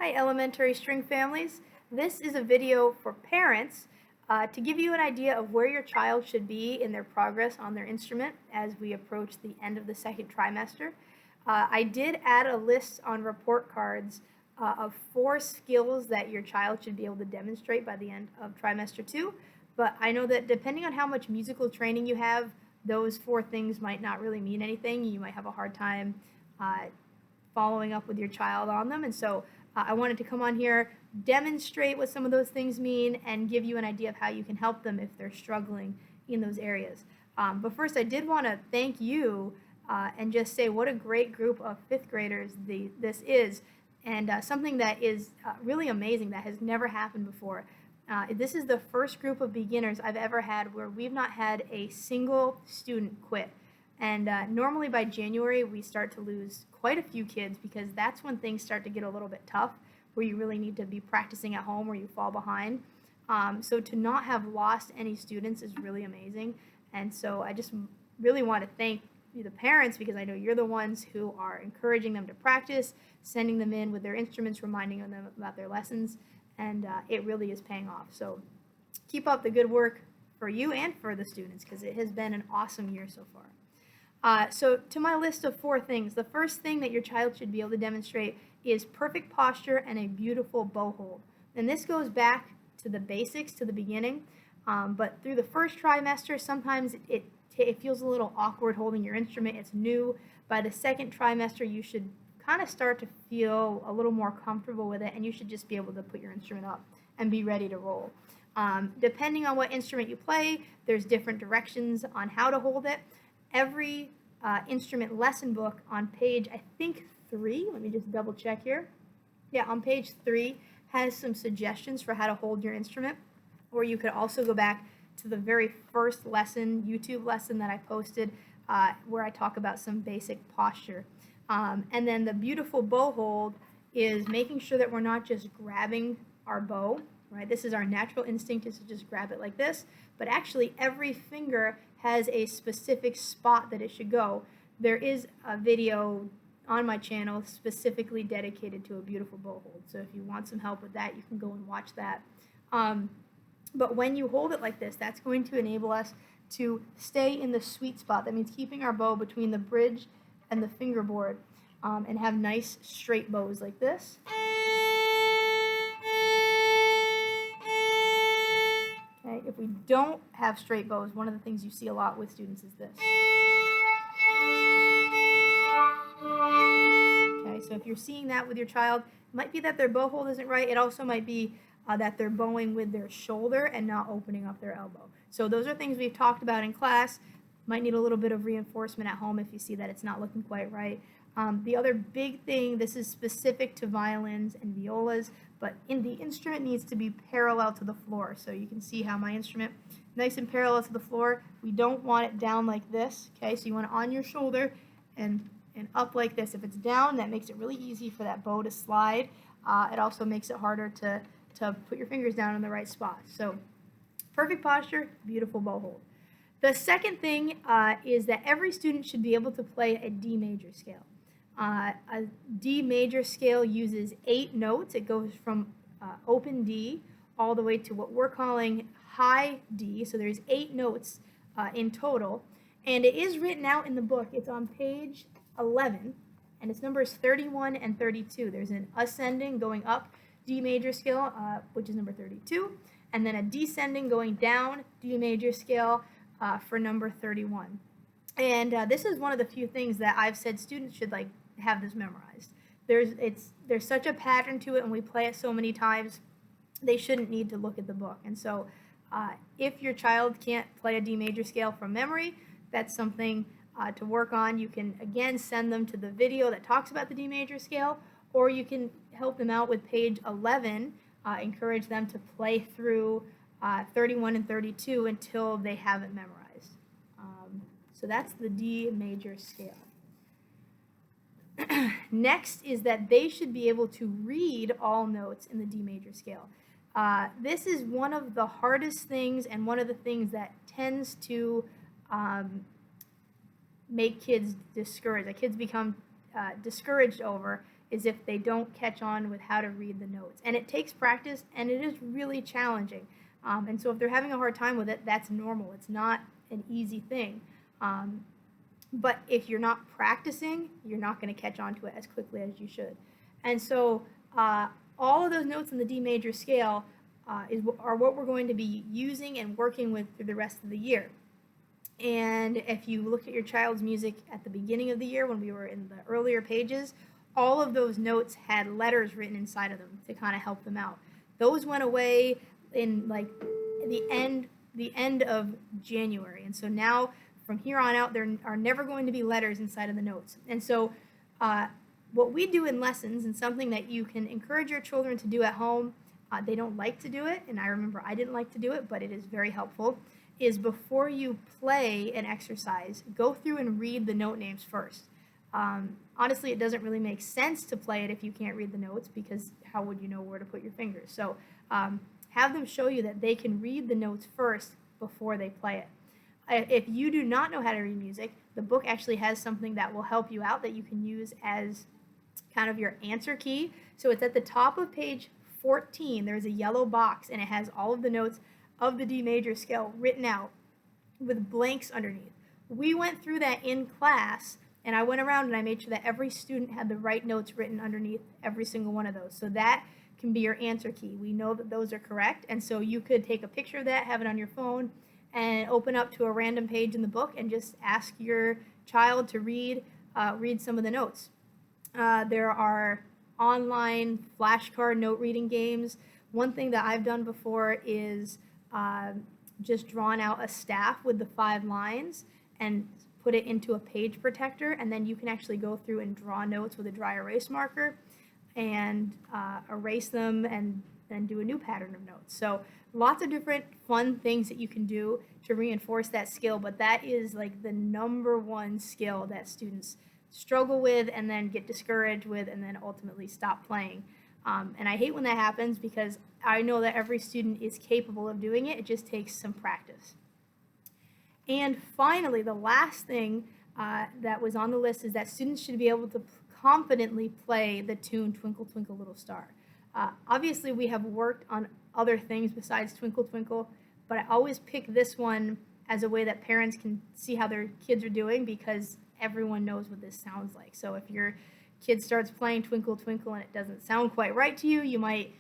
Hi, elementary string families. This is a video for parents to give you an idea of where your child should be in their progress on their instrument as we approach the end of the second trimester. I did add a list on report cards of 4 skills that your child should be able to demonstrate by the end of trimester 2, but I know that depending on how much musical training you have, those 4 things might not really mean anything. You might have a hard time following up with your child on them, and so I wanted to come on here, demonstrate what some of those things mean, and give you an idea of how you can help them if they're struggling in those areas. But first, I did want to thank you and just say what a great group of 5th graders this is, and something that is really amazing that has never happened before. This is the first group of beginners I've ever had where we've not had a single student quit. And normally by January, we start to lose quite a few kids because that's when things start to get a little bit tough, where you really need to be practicing at home or you fall behind. So to not have lost any students is really amazing. And so I just really want to thank the parents, because I know you're the ones who are encouraging them to practice, sending them in with their instruments, reminding them about their lessons, and it really is paying off. So keep up the good work for you and for the students, because it has been an awesome year so far. So to my list of 4 things, the first thing that your child should be able to demonstrate is perfect posture and a beautiful bow hold. And this goes back to the basics, to the beginning, but through the first trimester, sometimes it feels a little awkward holding your instrument. It's new. By the second trimester, you should kind of start to feel a little more comfortable with it, and you should just be able to put your instrument up and be ready to roll. Depending on what instrument you play, there's different directions on how to hold it. Every instrument lesson book on page, I think 3, let me just double check here. Yeah, on page 3 has some suggestions for how to hold your instrument, or you could also go back to the very first lesson, YouTube lesson that I posted, where I talk about some basic posture. And then the beautiful bow hold is making sure that we're not just grabbing our bow, right? This is our natural instinct, is to just grab it like this, but actually every finger has a specific spot that it should go. There is a video on my channel specifically dedicated to a beautiful bow hold, so if you want some help with that, you can go and watch that. But when you hold it like this, that's going to enable us to stay in the sweet spot. That means keeping our bow between the bridge and the fingerboard, and have nice straight bows like this. Okay, if we don't have straight bows, one of the things you see a lot with students is this. Okay, so if you're seeing that with your child, it might be that their bow hold isn't right. It also might be that they're bowing with their shoulder and not opening up their elbow. So those are things we've talked about in class. Might need a little bit of reinforcement at home if you see that it's not looking quite right. The other big thing, this is specific to violins and violas, but the instrument needs to be parallel to the floor. So you can see how my instrument, nice and parallel to the floor. We don't want it down like this, okay? So you want it on your shoulder and up like this. If it's down, that makes it really easy for that bow to slide. It also makes it harder to put your fingers down in the right spot. So perfect posture, beautiful bow hold. The second thing is that every student should be able to play a D major scale. A D major scale uses 8 notes. It goes from open D all the way to what we're calling high D. So there's 8 notes in total. And it is written out in the book. It's on page 11, and it's numbers 31 and 32. There's an ascending going up D major scale, which is number 32, and then a descending going down D major scale for number 31. And this is one of the few things that I've said students should have this memorized. There's such a pattern to it, and we play it so many times, they shouldn't need to look at the book. And so if your child can't play a D major scale from memory, that's something to work on. You can again send them to the video that talks about the D major scale, or you can help them out with page 11, encourage them to play through 31 and 32 until they have it memorized. So that's the D major scale. Next is that they should be able to read all notes in the D major scale. This is one of the hardest things, and one of the things that tends to make kids discouraged, that kids become discouraged over, is if they don't catch on with how to read the notes. And it takes practice, and it is really challenging. And so if they're having a hard time with it, that's normal. It's not an easy thing. But if you're not practicing, you're not going to catch on to it as quickly as you should. And so all of those notes in the D major scale are what we're going to be using and working with through the rest of the year. And if you look at your child's music at the beginning of the year, when we were in the earlier pages, all of those notes had letters written inside of them to kind of help them out. Those went away in like the end of January. And so now from here on out, there are never going to be letters inside of the notes. And so what we do in lessons, and something that you can encourage your children to do at home, they don't like to do it, and I remember I didn't like to do it, but it is very helpful, is before you play an exercise, go through and read the note names first. Honestly, it doesn't really make sense to play it if you can't read the notes, because how would you know where to put your fingers? So have them show you that they can read the notes first before they play it. If you do not know how to read music, the book actually has something that will help you out that you can use as kind of your answer key. So it's at the top of page 14. There's a yellow box, and it has all of the notes of the D major scale written out with blanks underneath. We went through that in class, and I went around and I made sure that every student had the right notes written underneath every single one of those. So that can be your answer key. We know that those are correct, and so you could take a picture of that, have it on your phone, and open up to a random page in the book and just ask your child to read some of the notes. There are online flashcard note reading games. One thing that I've done before is just drawn out a staff with the 5 lines and put it into a page protector, and then you can actually go through and draw notes with a dry erase marker and erase them and then do a new pattern of notes. So lots of different fun things that you can do to reinforce that skill, but that is like the #1 skill that students struggle with and then get discouraged with and then ultimately stop playing. And I hate when that happens, because I know that every student is capable of doing it. It just takes some practice. And finally, the last thing that was on the list is that students should be able to confidently play the tune Twinkle Twinkle Little Star. Obviously, we have worked on other things besides Twinkle Twinkle, but I always pick this one as a way that parents can see how their kids are doing, because everyone knows what this sounds like. So if your kid starts playing Twinkle Twinkle and it doesn't sound quite right to you, you might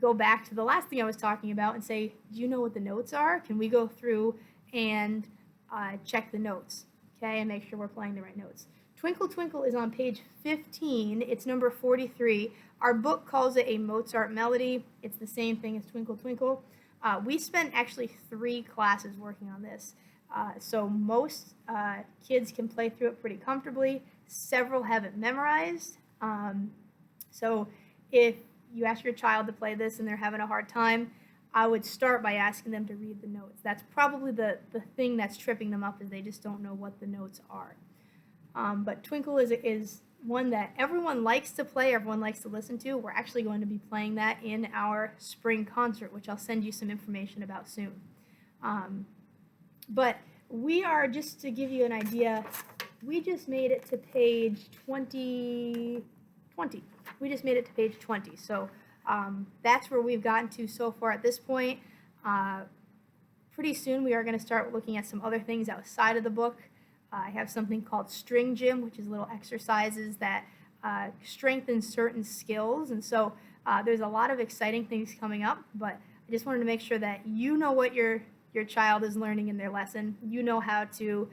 go back to the last thing I was talking about and say, do you know what the notes are? Can we go through and check the notes, okay, and make sure we're playing the right notes. Twinkle Twinkle is on page 15. It's number 43. Our book calls it a Mozart melody. It's the same thing as Twinkle Twinkle. We spent actually 3 classes working on this. So most kids can play through it pretty comfortably. Several have it memorized. So if you ask your child to play this and they're having a hard time, I would start by asking them to read the notes. That's probably the thing that's tripping them up, is they just don't know what the notes are. But Twinkle is one that everyone likes to play, everyone likes to listen to. We're actually going to be playing that in our spring concert, which I'll send you some information about soon. But we are, just to give you an idea, we just made it to page 20. We just made it to page 20. So that's where we've gotten to so far at this point. Pretty soon we are going to start looking at some other things outside of the book. I have something called String Gym, which is little exercises that strengthen certain skills. And so there's a lot of exciting things coming up, but I just wanted to make sure that you know what your child is learning in their lesson. You know how to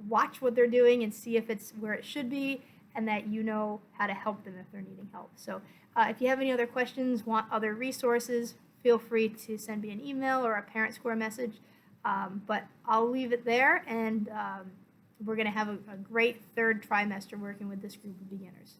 watch what they're doing and see if it's where it should be, and that you know how to help them if they're needing help. So if you have any other questions, want other resources, feel free to send me an email or a Parent Square message. But I'll leave it there, and we're going to have a great 3rd trimester working with this group of beginners.